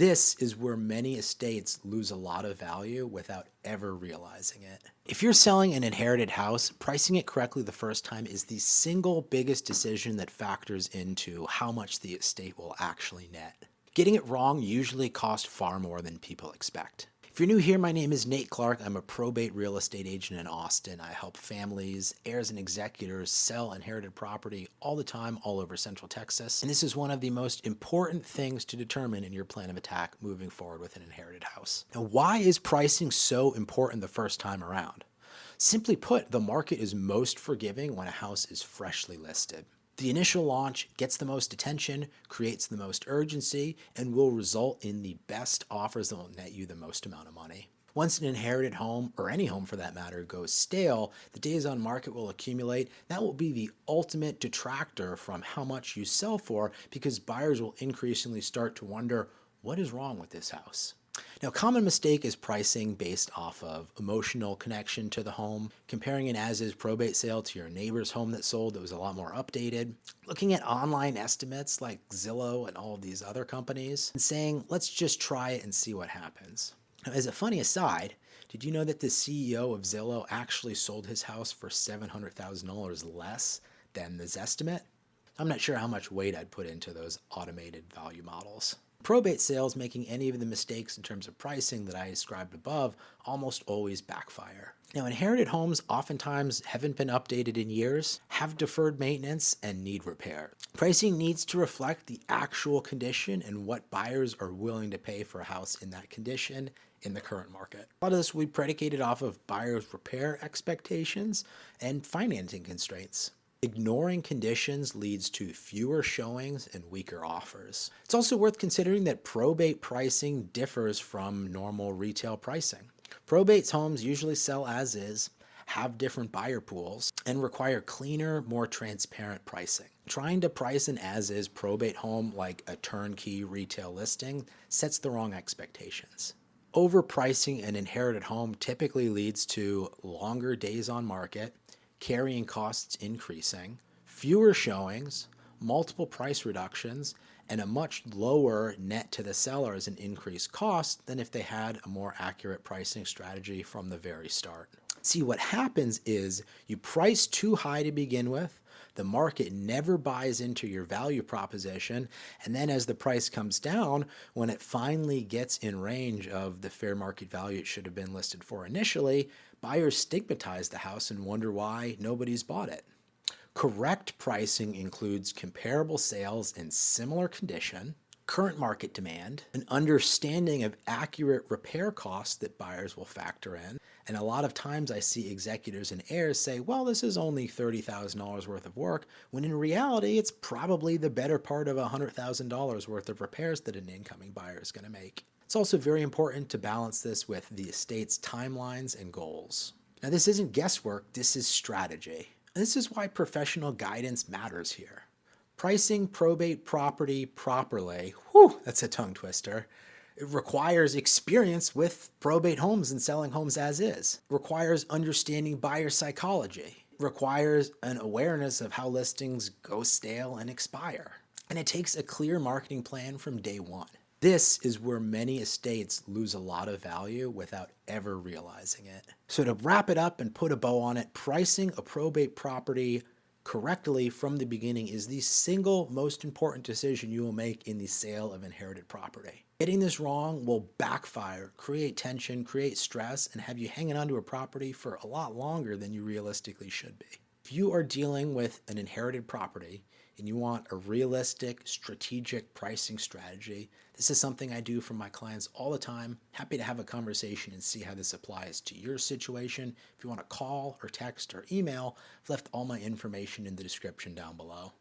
This is where many estates lose a lot of value without ever realizing it. If you're selling an inherited house, pricing it correctly the first time is the single biggest decision that factors into how much the estate will actually net. Getting it wrong usually costs far more than people expect. If you're new here, my name is Nate Clark. I'm a probate real estate agent in Austin. I help families, heirs, and executors sell inherited property all the time, all over Central Texas. And this is one of the most important things to determine in your plan of attack moving forward with an inherited house. Now, why is pricing so important the first time around? Simply put, the market is most forgiving when a house is freshly listed. The initial launch gets the most attention, creates the most urgency, and will result in the best offers that will net you the most amount of money. Once an inherited home, or any home for that matter, goes stale, the days on market will accumulate. That will be the ultimate detractor from how much you sell for, because buyers will increasingly start to wonder, what is wrong with this house? Now, a common mistake is pricing based off of emotional connection to the home, comparing an as-is probate sale to your neighbor's home that sold that was a lot more updated, looking at online estimates like Zillow and all of these other companies, and saying, let's just try it and see what happens. Now, as a funny aside, did you know that the CEO of Zillow actually sold his house for $700,000 less than the Zestimate? I'm not sure how much weight I'd put into those automated value models. Probate sales making any of the mistakes in terms of pricing that I described above almost always backfire. Now, inherited homes oftentimes haven't been updated in years, have deferred maintenance, and need repair. Pricing needs to reflect the actual condition and what buyers are willing to pay for a house in that condition in the current market. A lot of this will be predicated off of buyers' repair expectations and financing constraints. Ignoring conditions leads to fewer showings and weaker offers. It's also worth considering that probate pricing differs from normal retail pricing. Probate's homes usually sell as is, have different buyer pools, and require cleaner, more transparent pricing. Trying to price an as-is probate home like a turnkey retail listing sets the wrong expectations. Overpricing an inherited home typically leads to longer days on market, carrying costs increasing, fewer showings, multiple price reductions, and a much lower net to the seller as an increased cost than if they had a more accurate pricing strategy from the very start. See, what happens is you price too high to begin with, the market never buys into your value proposition, and then as the price comes down, when it finally gets in range of the fair market value it should have been listed for initially, buyers stigmatize the house and wonder why nobody's bought it. Correct pricing includes comparable sales in similar condition, current market demand, an understanding of accurate repair costs that buyers will factor in. And a lot of times I see executors and heirs say, well, this is only $30,000 worth of work, when in reality, it's probably the better part of $100,000 worth of repairs that an incoming buyer is going to make. It's also very important to balance this with the estate's timelines and goals. Now, this isn't guesswork, this is strategy. And this is why professional guidance matters here. Pricing probate property properly, that's a tongue twister. It requires experience with probate homes and selling homes as is. It requires understanding buyer psychology. It requires an awareness of how listings go stale and expire. And it takes a clear marketing plan from day one. This is where many estates lose a lot of value without ever realizing it. So to wrap it up and put a bow on it, pricing a probate property correctly from the beginning is the single most important decision you will make in the sale of inherited property. Getting this wrong will backfire, create tension, create stress, and have you hanging onto a property for a lot longer than you realistically should be. If you are dealing with an inherited property and you want a realistic, strategic pricing strategy, this is something I do for my clients all the time. Happy to have a conversation and see how this applies to your situation. If you want to call or text or email, I've left all my information in the description down below.